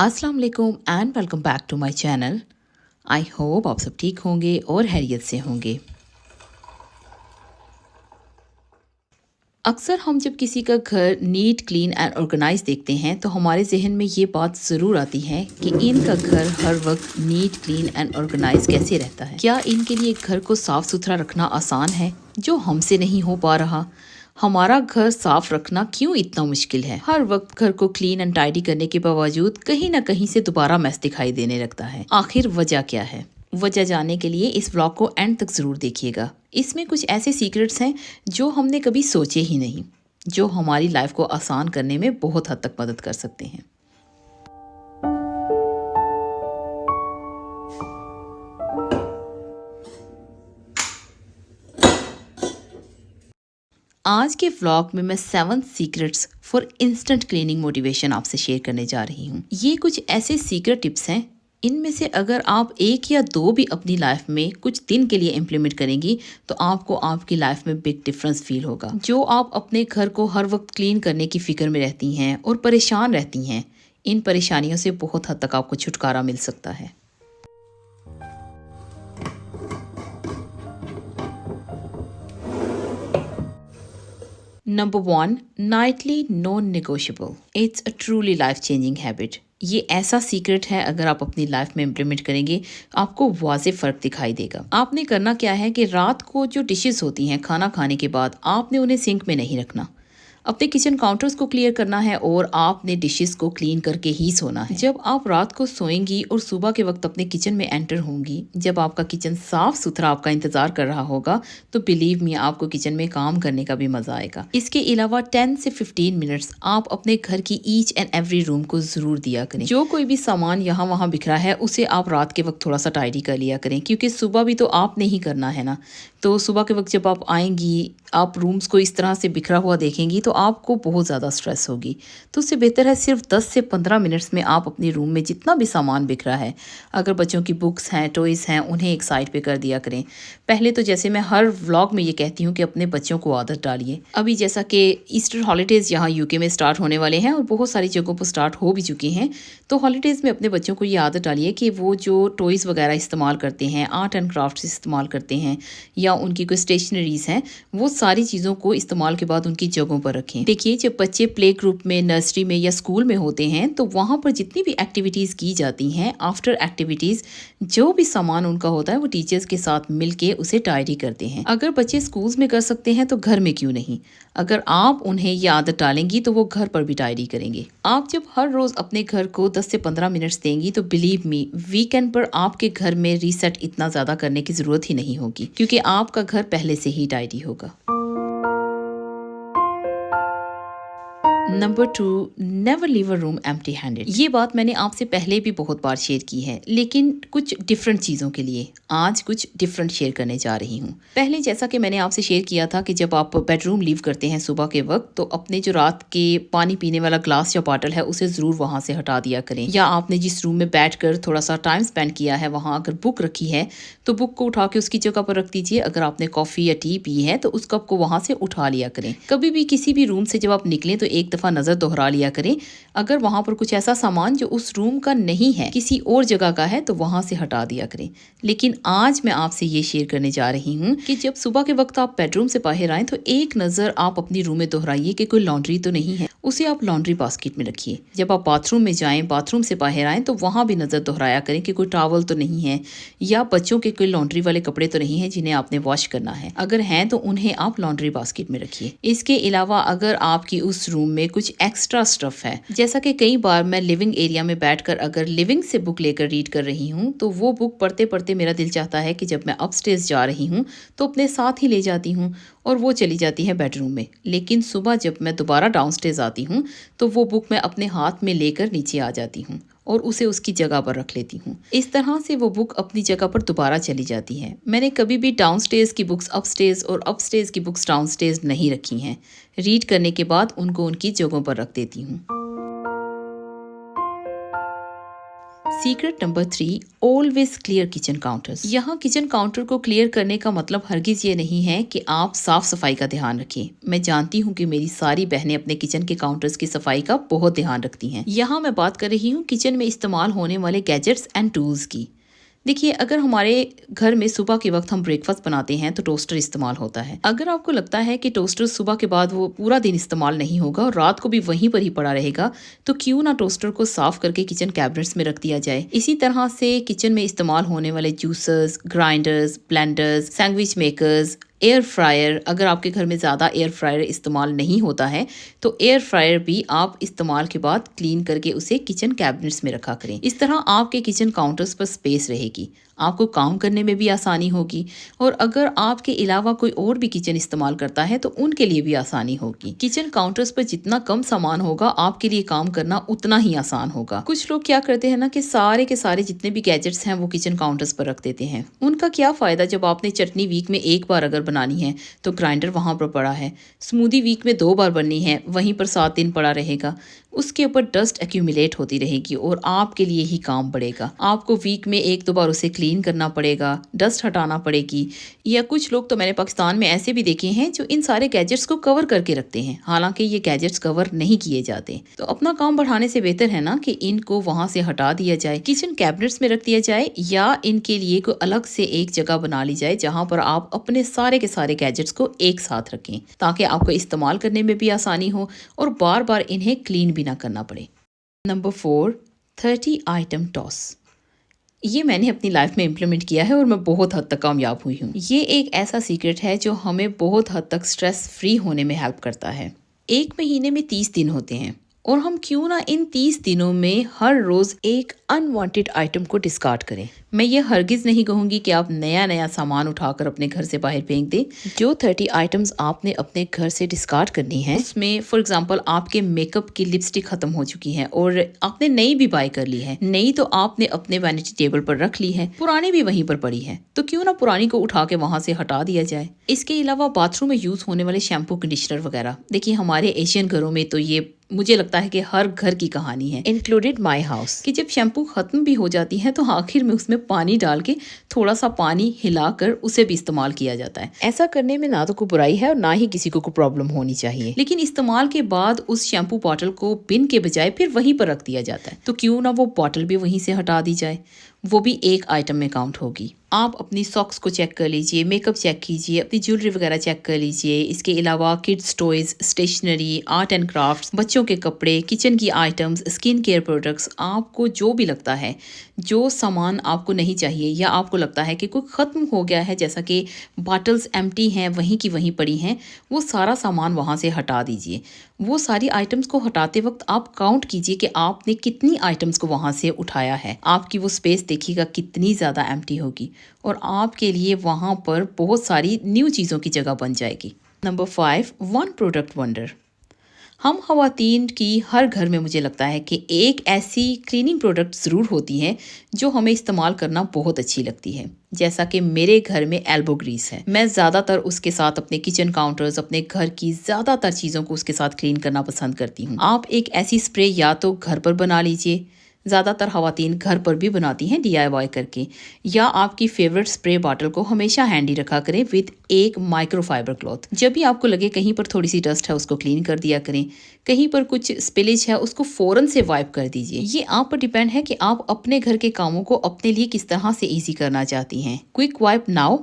अस्सलाम वालेकुम and welcome back to my channel. I hope आप सब ठीक होंगे और खैरियत से होंगे। अक्सर हम जब किसी का घर नीट क्लीन एंड ऑर्गेनाइज देखते हैं तो हमारे जहन में ये बात ज़रूर आती है कि इनका घर हर वक्त नीट क्लीन एंड ऑर्गेनाइज कैसे रहता है। क्या इनके लिए घर को साफ़ सुथरा रखना आसान है जो हमसे नहीं हो पा रहा। हमारा घर साफ रखना क्यों इतना मुश्किल है। हर वक्त घर को क्लीन एंड टाइडी करने के बावजूद कहीं ना कहीं से दोबारा मैस दिखाई देने लगता है। आखिर वजह क्या है। वजह जानने के लिए इस ब्लॉग को एंड तक ज़रूर देखिएगा। इसमें कुछ ऐसे सीक्रेट्स हैं जो हमने कभी सोचे ही नहीं, जो हमारी लाइफ को आसान करने में बहुत हद तक मदद कर सकते हैं। आज के व्लॉग में मैं 7 secrets for instant cleaning motivation आपसे शेयर करने जा रही हूँ। ये कुछ ऐसे सीक्रेट टिप्स हैं, इनमें से अगर आप 1 या 2 भी अपनी लाइफ में कुछ दिन के लिए इम्प्लीमेंट करेंगी तो आपको आपकी लाइफ में बिग डिफरेंस फील होगा। जो आप अपने घर को हर वक्त क्लीन करने की फिक्र में रहती हैं और परेशान रहती हैं, इन परेशानियों से बहुत हद तक आपको छुटकारा मिल सकता है। Number 1, Knightley non negotiable. It's a truly life changing habit. ये ऐसा सीक्रेट है, अगर आप अपनी लाइफ में इम्प्लीमेंट करेंगे आपको वाज़े फ़र्क दिखाई देगा। आपने करना क्या है कि रात को जो डिशेस होती हैं खाना खाने के बाद, आपने उन्हें सिंक में नहीं रखना। अपने किचन काउंटर्स को क्लियर करना है और आपने डिशेस को क्लीन करके ही सोना है। जब आप रात को सोएंगी और सुबह के वक्त अपने किचन में एंटर होंगी, जब आपका किचन साफ सुथरा आपका इंतजार कर रहा होगा, तो बिलीव मी आपको किचन में काम करने का भी मजा आएगा। इसके अलावा 10 से 15 मिनट्स आप अपने घर की ईच एंड एवरी रूम को जरूर दिया करें। जो कोई भी सामान यहाँ वहाँ बिखरा है उसे आप रात के वक्त थोड़ा सा टाइडी कर लिया करें, क्योंकि सुबह भी तो आपने ही करना है ना। तो सुबह के वक्त जब आप आएंगी, आप रूम्स को इस तरह से बिखरा हुआ देखेंगी तो आपको बहुत ज़्यादा स्ट्रेस होगी। तो उससे बेहतर है सिर्फ 10 से 15 मिनट्स में आप अपने रूम में जितना भी सामान बिखरा है, अगर बच्चों की बुक्स हैं, टॉयज़ हैं, उन्हें एक साइड पे कर दिया करें। पहले तो जैसे मैं हर व्लॉग में ये कहती हूँ कि अपने बच्चों को आदत डालिए। अभी जैसा कि ईस्टर हॉलीडेज़ यहाँ यूके में स्टार्ट होने वाले हैं और बहुत सारी जगहों पर स्टार्ट हो भी चुकी हैं, तो हॉलीडेज़ में अपने बच्चों को ये आदत डालिए कि वो जो टॉयज़ वगैरह इस्तेमाल करते हैं, आर्ट एंड क्राफ्ट इस्तेमाल करते हैं, या उनकी कोई स्टेशनरीज़ हैं, वो सारी चीज़ों को इस्तेमाल के बाद उनकी जगहों पर रखें। देखिए, जब बच्चे प्ले ग्रुप में, नर्सरी में या स्कूल में होते हैं तो वहाँ पर जितनी भी एक्टिविटीज़ की जाती हैं, आफ्टर एक्टिविटीज़ जो भी सामान उनका होता है वो टीचर्स के साथ मिलके उसे टाइडी करते हैं। अगर बच्चे स्कूल्स में कर सकते हैं तो घर में क्यों नहीं। अगर आप उन्हें ये आदत डालेंगी तो वो घर पर भी टाइडी करेंगे। आप जब हर रोज़ अपने घर को 10 से 15 मिनट्स देंगी तो बिलीव मी, वीकेंड पर आपके घर में रीसेट इतना ज़्यादा करने की ज़रूरत ही नहीं होगी, क्योंकि आपका घर पहले से ही टाइडी होगा। Number 2, never leave a room empty handed. ये बात मैंने आपसे पहले भी बहुत बार शेयर की है, लेकिन कुछ डिफरेंट चीज़ों के लिए आज कुछ डिफरेंट शेयर करने जा रही हूँ। पहले जैसा कि मैंने आपसे शेयर किया था कि जब आप बेडरूम लीव करते हैं सुबह के वक्त, तो अपने जो रात के पानी पीने वाला ग्लास या बॉटल है उसे ज़रूर वहाँ से हटा दिया करें। या आपने जिस रूम में बैठ कर थोड़ा सा टाइम स्पेंड किया है, वहाँ अगर बुक रखी है तो बुक को उठा के उसकी जगह पर रख दीजिए। अगर आपने कॉफ़ी या टी पी है तो उस कप को वहाँ से उठा लिया करें। कभी भी किसी भी रूम से जब आप निकलें तो एक दफ़ा नज़र दोहरा लिया करें। अगर वहाँ पर कुछ ऐसा सामान जो उस रूम का नहीं है, किसी और जगह का है, तो वहाँ से हटा दिया करें। लेकिन आज मैं आपसे ये शेयर करने जा रही हूँ कि जब सुबह के वक्त आप बेडरूम से बाहर आएं तो एक नज़र आप अपनी रूम में दोहराइए कि कोई लॉन्ड्री तो नहीं है, उसे आप लॉन्ड्री बास्केट में रखिए। जब आप बाथरूम में जाएं, बाथरूम से बाहर आएं, तो वहाँ भी नज़र दोहराया करें कि कोई टॉवल तो नहीं है या बच्चों के कोई लॉन्ड्री वाले कपड़े तो नहीं है जिन्हें आपने वॉश करना है। अगर हैं तो उन्हें आप लॉन्ड्री बास्केट में रखिए। इसके अलावा अगर आपकी उस रूम में कुछ एक्स्ट्रा स्टफ है, जैसा कि कई बार मैं लिविंग एरिया में बैठकर अगर लिविंग से बुक लेकर रीड कर रही हूँ, तो वो बुक पढ़ते पढ़ते मेरा दिल चाहता है कि जब मैं अपस्टेयर्स जा रही हूँ तो अपने साथ ही ले जाती हूँ और वो चली जाती है बेडरूम में। लेकिन सुबह जब मैं दोबारा डाउनस्टेयर्स आती हूँ तो वो बुक मैं अपने हाथ में लेकर नीचे आ जाती हूँ और उसे उसकी जगह पर रख लेती हूँ। इस तरह से वो बुक अपनी जगह पर दोबारा चली जाती है। मैंने कभी भी डाउनस्टेयर्स की बुक्स अपस्टेयर्स और अपस्टेयर्स की बुक्स डाउनस्टेयर्स नहीं रखी हैं। रीड करने के बाद उनको उनकी जगहों पर रख देती हूँ। Secret number 3, always clear kitchen counters. यहाँ किचन काउंटर को क्लियर करने का मतलब हरगिज ये नहीं है कि आप साफ सफाई का ध्यान रखें। मैं जानती हूँ कि मेरी सारी बहनें अपने किचन के काउंटर्स की सफाई का बहुत ध्यान रखती हैं। यहाँ मैं बात कर रही हूँ किचन में इस्तेमाल होने वाले गैजेट्स एंड टूल्स की। देखिए, अगर हमारे घर में सुबह के वक्त हम ब्रेकफास्ट बनाते हैं तो टोस्टर इस्तेमाल होता है। अगर आपको लगता है कि टोस्टर सुबह के बाद वो पूरा दिन इस्तेमाल नहीं होगा और रात को भी वहीं पर ही पड़ा रहेगा, तो क्यों ना टोस्टर को साफ करके किचन कैबिनेट्स में रख दिया जाए। इसी तरह से किचन में इस्तेमाल होने वाले juicers, grinders, blenders, sandwich makers, air fryer, अगर आपके घर में ज़्यादा एयर फ्रायर इस्तेमाल नहीं होता है तो एयर फ्रायर भी आप इस्तेमाल के बाद क्लीन करके उसे किचन कैबिनेट्स में रखा करें। इस तरह आपके किचन काउंटर्स पर स्पेस रहेगी, आपको काम करने में भी आसानी होगी और अगर आपके अलावा कोई और भी किचन इस्तेमाल करता है तो उनके लिए भी आसानी होगी। किचन काउंटर्स पर जितना कम सामान होगा आपके लिए काम करना उतना ही आसान होगा। कुछ लोग क्या करते हैं ना कि सारे के सारे जितने भी गैजेट्स हैं वो किचन काउंटर्स पर रख देते हैं। उनका क्या फ़ायदा जब आपने चटनी वीक में एक बार अगर बनानी है तो ग्राइंडर वहाँ पर पड़ा है, स्मूदी वीक में 2 बार बननी है वहीं पर 7 दिन पड़ा रहेगा, उसके ऊपर डस्ट एक्यूमुलेट होती रहेगी और आपके लिए ही काम बढ़ेगा। आपको वीक में 1-2 बार उसे क्लीन करना पड़ेगा, डस्ट हटाना पड़ेगी। या कुछ लोग तो मैंने पाकिस्तान में ऐसे भी देखे हैं जो इन सारे गैजेट्स को कवर करके रखते हैं, हालांकि ये गैजेट्स कवर नहीं किए जाते। तो अपना काम बढ़ाने से बेहतर है ना कि इनको वहां से हटा दिया जाए, किचन कैबिनेट्स में रख दिया जाए या इनके लिए कोई अलग से एक जगह बना ली जाए जहां पर आप अपने सारे के सारे गैजेट्स को एक साथ रखें, ताकि आपको इस्तेमाल करने में भी आसानी हो और बार बार इन्हें क्लीन भी ना करना पड़े। Number 4, 30 item toss. ये मैंने अपनी लाइफ में इम्प्लीमेंट किया है और मैं बहुत हद तक कामयाब हुई हूँ। ये एक ऐसा सीक्रेट है जो हमें बहुत हद तक स्ट्रेस फ्री होने में हेल्प करता है। एक महीने में 30 दिन होते हैं और हम क्यों ना इन 30 दिनों में हर रोज एक अनवांटेड आइटम को डिस्कार्ड करें। मैं ये हरगिज नहीं कहूंगी कि आप नया नया सामान उठाकर अपने घर से बाहर फेंक दें। जो 30 आइटम्स आपने अपने घर से डिस्कार्ड करनी है उसमें फॉर एग्जांपल आपके मेकअप की लिपस्टिक खत्म हो चुकी है और आपने नई भी बाय कर ली है, नई तो आपने अपने वैनिटी टेबल पर रख ली है, पुरानी भी वहीं पर पड़ी है, तो क्यों ना पुरानी को उठा के वहां से हटा दिया जाए। इसके अलावा बाथरूम में यूज होने वाले शैम्पू, कंडीशनर वगैरह, देखिए हमारे एशियन घरों में तो ये मुझे लगता है कि हर घर की कहानी है, इंक्लूडेड माय हाउस, कि जब शैम्पू खत्म भी हो जाती है तो आखिर में उसमें पानी डाल के थोड़ा सा पानी हिलाकर उसे भी इस्तेमाल किया जाता है। ऐसा करने में ना तो कोई बुराई है और ना ही किसी को कोई प्रॉब्लम होनी चाहिए, लेकिन इस्तेमाल के बाद उस शैम्पू बॉटल को बिन के बजाय फिर वहीं पर रख दिया जाता है, तो क्यों ना वो बॉटल भी वहीं से हटा दी जाए, वो भी एक आइटम में काउंट होगी। आप अपनी सॉक्स को चेक कर लीजिए, मेकअप चेक कीजिए, अपनी ज्वेलरी वगैरह चेक कर लीजिए। इसके अलावा kids toys, stationery, art and crafts, बच्चों के कपड़े, किचन की आइटम्स, स्किन केयर प्रोडक्ट्स, आपको जो भी लगता है, जो सामान आपको नहीं चाहिए या आपको लगता है कि कोई ख़त्म हो गया है, जैसा कि बॉटल्स एम्प्टी हैं वहीं की वहीं पड़ी हैं, वो सारा सामान वहाँ से हटा दीजिए। वो सारी आइटम्स को हटाते वक्त आप काउंट कीजिए कि आपने कितनी आइटम्स को वहाँ से उठाया है। आपकी वो स्पेस देखिएगा कितनी ज़्यादा एम्प्टी होगी और आपके लिए वहाँ पर बहुत सारी न्यू चीज़ों की जगह बन जाएगी। Number 5, one product wonder. हम ख़वातीन की हर घर में मुझे लगता है कि एक ऐसी क्लीनिंग प्रोडक्ट ज़रूर होती है जो हमें इस्तेमाल करना बहुत अच्छी लगती है, जैसा कि मेरे घर में एल्बो ग्रीस है। मैं ज़्यादातर उसके साथ अपने किचन काउंटर्स, अपने घर की ज़्यादातर चीज़ों को उसके साथ क्लीन करना पसंद करती हूँ। आप एक ऐसी स्प्रे या तो घर पर बना लीजिए, ज़्यादातर ख़वातीन घर पर भी बनाती हैं DIY करके, या आपकी फेवरेट स्प्रे बॉटल को हमेशा हैंडी रखा करें विद एक माइक्रोफाइबर क्लॉथ। जब भी आपको लगे कहीं पर थोड़ी सी डस्ट है उसको क्लीन कर दिया करें, कहीं पर कुछ स्पिलेज है उसको फ़ौरन से वाइप कर दीजिए। ये आप पर डिपेंड है कि आप अपने घर के कामों को अपने लिए किस तरह से ईजी करना चाहती हैं। क्विक वाइप नाउ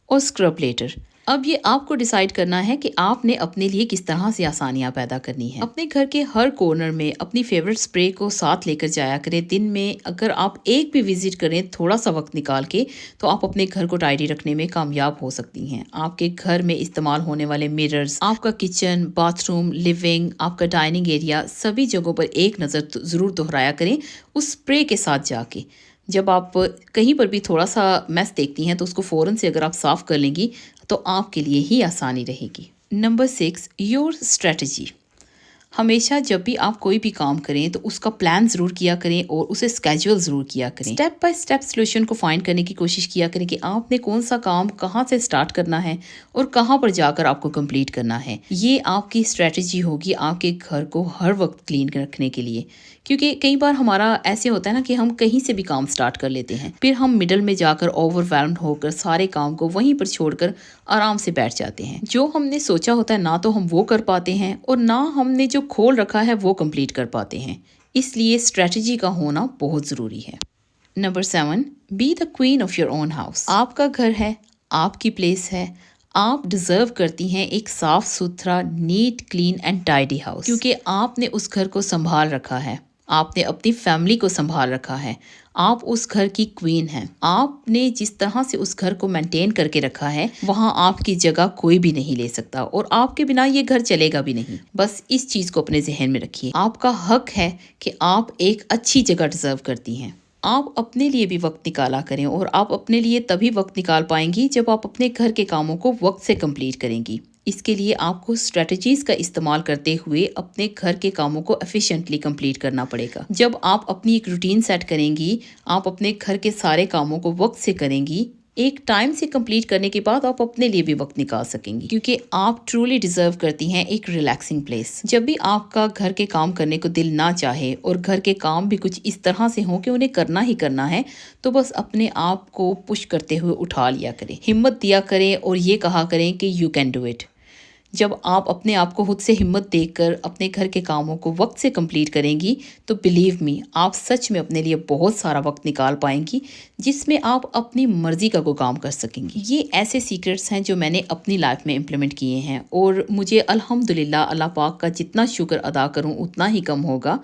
और स्क्रब लेटर। अब ये आपको डिसाइड करना है कि आपने अपने लिए किस तरह से आसानियां पैदा करनी है। अपने घर के हर कॉर्नर में अपनी फेवरेट स्प्रे को साथ लेकर जाया करें। दिन में अगर आप एक भी विजिट करें थोड़ा सा वक्त निकाल के, तो आप अपने घर को टाइडी रखने में कामयाब हो सकती हैं। आपके घर में इस्तेमाल होने वाले मिरर्स, आपका किचन, बाथरूम, लिविंग, आपका डाइनिंग एरिया, सभी जगहों पर एक नज़र ज़रूर दोहराया करें उस स्प्रे के साथ जाके। जब आप कहीं पर भी थोड़ा सा मैस देखती हैं तो उसको फ़ौरन से अगर आप साफ़ कर लेंगी तो आपके लिए ही आसानी रहेगी। Number 6, your strategy. हमेशा जब भी आप कोई भी काम करें तो उसका प्लान ज़रूर किया करें और उसे स्केड्यूल ज़रूर किया करें। स्टेप बाय स्टेप सॉल्यूशन को फाइंड करने की कोशिश किया करें कि आपने कौन सा काम कहाँ से स्टार्ट करना है और कहाँ पर जाकर आपको कंप्लीट करना है। ये आपकी स्ट्रेटजी होगी आपके घर को हर वक्त क्लीन रखने के लिए। क्योंकि कई बार हमारा ऐसे होता है ना कि हम कहीं से भी काम स्टार्ट कर लेते हैं, फिर हम मिडल में जाकर ओवरवेल्म्ड होकर सारे काम को वहीं पर छोड़कर आराम से बैठ जाते हैं। जो हमने सोचा होता है ना तो हम वो कर पाते हैं और ना हमने जो खोल रखा है वो कंप्लीट कर पाते हैं। इसलिए स्ट्रेटजी का होना बहुत ज़रूरी है। Number 7, be the queen of your own house. आपका घर है, आपकी प्लेस है, आप डिजर्व करती हैं एक साफ सुथरा, neat, clean and tidy house, क्योंकि आपने उस घर को संभाल रखा है, आपने अपनी फैमिली को संभाल रखा है, आप उस घर की क्वीन हैं। आपने जिस तरह से उस घर को मेंटेन करके रखा है वहाँ आपकी जगह कोई भी नहीं ले सकता और आपके बिना ये घर चलेगा भी नहीं। बस इस चीज़ को अपने जहन में रखिए। आपका हक है कि आप एक अच्छी जगह डिजर्व करती हैं। आप अपने लिए भी वक्त निकाला करें और आप अपने लिए तभी वक्त निकाल पाएंगी जब आप अपने घर के कामों को वक्त से कंप्लीट करेंगी। इसके लिए आपको स्ट्रेटजीज का इस्तेमाल करते हुए अपने घर के कामों को एफिशिएंटली कंप्लीट करना पड़ेगा। जब आप अपनी एक रूटीन सेट करेंगी, आप अपने घर के सारे कामों को वक्त से करेंगी, एक टाइम से कंप्लीट करने के बाद आप अपने लिए भी वक्त निकाल सकेंगी, क्योंकि आप ट्रूली डिजर्व करती हैं एक रिलैक्सिंग प्लेस। जब भी आपका घर के काम करने को दिल ना चाहे और घर के काम भी कुछ इस तरह से हो कि उन्हें करना ही करना है, तो बस अपने आप को पुश करते हुए उठा लिया करें, हिम्मत दिया करें और ये कहा करें कि यू कैन डू इट। जब आप अपने आप को खुद से हिम्मत देकर अपने घर के कामों को वक्त से कंप्लीट करेंगी तो बिलीव मी, आप सच में अपने लिए बहुत सारा वक्त निकाल पाएंगी जिसमें आप अपनी मर्जी का कोई काम कर सकेंगी। ये ऐसे सीक्रेट्स हैं जो मैंने अपनी लाइफ में इम्प्लीमेंट किए हैं और मुझे अल्हम्दुलिल्लाह अल्लाह पाक का जितना शुक्र अदा करूँ उतना ही कम होगा।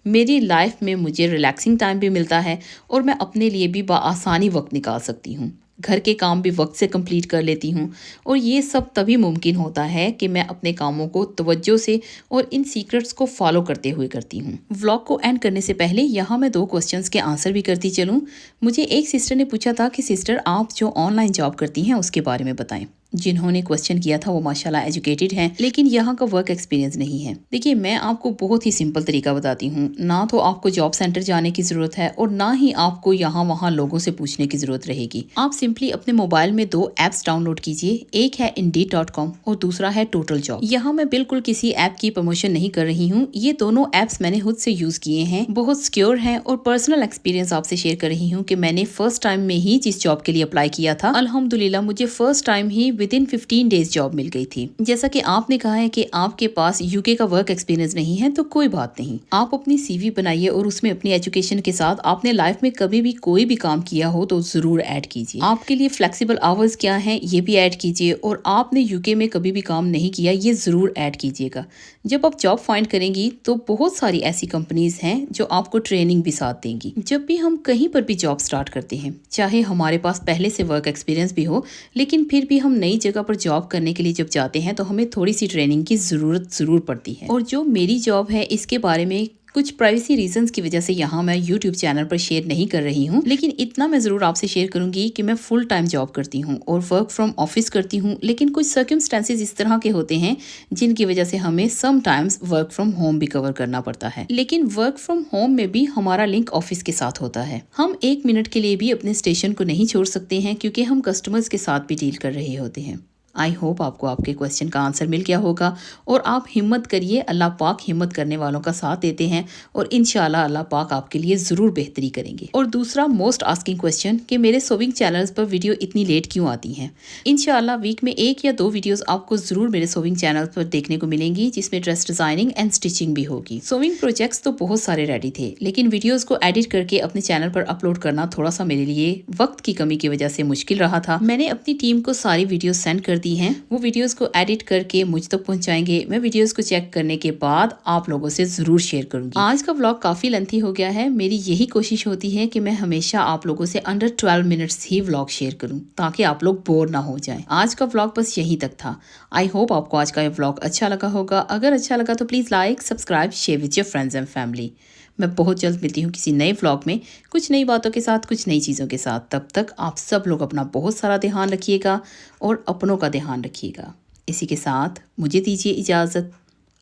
मेरी लाइफ में मुझे रिलैक्सिंग टाइम भी मिलता है और मैं अपने लिए भी बआसानी वक्त निकाल सकती हूँ। घर के काम भी वक्त से कंप्लीट कर लेती हूँ और ये सब तभी मुमकिन होता है कि मैं अपने कामों को तवज्जो से और इन सीक्रेट्स को फॉलो करते हुए करती हूँ। व्लॉग को एंड करने से पहले यहाँ मैं 2 क्वेश्चंस के आंसर भी करती चलूँ। मुझे एक सिस्टर ने पूछा था कि सिस्टर आप जो ऑनलाइन जॉब करती हैं उसके बारे में बताएं। जिन्होंने क्वेश्चन किया था वो माशाल्लाह एजुकेटेड हैं, लेकिन यहाँ का वर्क एक्सपीरियंस नहीं है। देखिए, मैं आपको बहुत ही सिंपल तरीका बताती हूँ। ना तो आपको जॉब सेंटर जाने की ज़रूरत है और ना ही आपको यहाँ वहाँ लोगों से पूछने की ज़रूरत रहेगी। आप सिंपली अपने मोबाइल में 2 ऐप्स डाउनलोड कीजिए। एक है Indeed.com और दूसरा है टोटल जॉब। यहाँ मैं बिल्कुल किसी ऐप की प्रमोशन नहीं कर रही हूँ। ये दोनों ऐप्स मैंने खुद से यूज़ किए हैं, बहुत सिक्योर हैं और पर्सनल एक्सपीरियंस आपसे शेयर कर रही हूँ कि मैंने फर्स्ट टाइम में ही जिस जॉब के लिए अप्लाई किया था, अल्हम्दुलिल्लाह मुझे फर्स्ट टाइम ही विदिन 15 डेज जॉब मिल गई थी। जैसा कि आपने कहा है कि आपके पास यूके का वर्क एक्सपीरियंस नहीं है, तो कोई बात नहीं, आप अपनी सीवी बनाइए और उसमें अपनी एजुकेशन के साथ आपने लाइफ में कभी भी कोई भी काम किया हो तो जरूर ऐड कीजिए। आपके लिए फ्लेक्सिबल आवर्स क्या हैं ये भी ऐड कीजिए और आपने यूके में कभी भी काम नहीं किया ये जरूर ऐड कीजिएगा। जब आप जॉब फाइंड करेंगी तो बहुत सारी ऐसी कंपनीज हैं जो आपको ट्रेनिंग भी साथ देंगी। जब भी हम कहीं पर भी जॉब स्टार्ट करते हैं, चाहे हमारे पास पहले से वर्क एक्सपीरियंस भी हो, लेकिन फिर भी हम नई जगह पर जॉब करने के लिए जब जाते हैं तो हमें थोड़ी सी ट्रेनिंग की ज़रूरत ज़रूर पड़ती है। और जो मेरी जॉब है इसके बारे में कुछ प्राइवेसी रीजंस की वजह से यहाँ मैं यूट्यूब चैनल पर शेयर नहीं कर रही हूँ, लेकिन इतना मैं ज़रूर आपसे शेयर करूंगी कि मैं फुल टाइम जॉब करती हूँ और वर्क फ्रॉम ऑफिस करती हूँ। लेकिन कुछ सर्कमस्टेंसेस इस तरह के होते हैं जिनकी वजह से हमें समटाइम्स वर्क फ्रॉम होम भी कवर करना पड़ता है। लेकिन वर्क फ्रॉम होम में भी हमारा लिंक ऑफिस के साथ होता है। हम 1 मिनट के लिए भी अपने स्टेशन को नहीं छोड़ सकते हैं क्योंकि हम कस्टमर्स के साथ भी डील कर रहे होते हैं। आई होप आपको आपके क्वेश्चन का आंसर मिल गया होगा और आप हिम्मत करिए, अल्लाह पाक हिम्मत करने वालों का साथ देते हैं और इंशाल्लाह अल्लाह पाक आपके लिए ज़रूर बेहतरी करेंगे। और दूसरा मोस्ट आस्किंग क्वेश्चन कि मेरे सोविंग चैनल्स पर वीडियो इतनी लेट क्यों आती हैं। इंशाल्लाह वीक में 1 या 2 वीडियोस आपको ज़रूर मेरे सोविंग चैनल पर देखने को मिलेंगी जिसमें ड्रेस डिज़ाइनिंग एंड स्टिचिंग भी होगी। सोविंग प्रोजेक्ट्स तो बहुत सारे रेडी थे, लेकिन वीडियोज़ को एडिट करके अपने चैनल पर अपलोड करना थोड़ा सा मेरे लिए वक्त की कमी की वजह से मुश्किल रहा था। मैंने अपनी टीम को सारी वीडियो सेंड कर दी हैं, वो वीडियोस को एडिट करके मुझ तक पहुंचाएंगे। मैं वीडियोस को चेक करने के बाद आप लोगों से जरूर शेयर करूंगी। आज का व्लॉग काफी लेंथी हो गया है। मेरी यही कोशिश होती है कि मैं हमेशा आप लोगों से अंडर 12 मिनट्स ही व्लॉग शेयर करूं ताकि आप लोग बोर ना हो जाएं। आज का व्लॉग बस यहीं तक था। आई होप आपको आज का ये व्लॉग अच्छा लगा होगा। अगर अच्छा लगा तो please like, subscribe, share with your friends and family. मैं बहुत जल्द मिलती हूँ किसी नए व्लॉग में, कुछ नई बातों के साथ, कुछ नई चीज़ों के साथ। तब तक आप सब लोग अपना बहुत सारा ध्यान रखिएगा और अपनों का ध्यान रखिएगा। इसी के साथ मुझे दीजिए इजाज़त।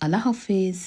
अल्लाह हाफिज़।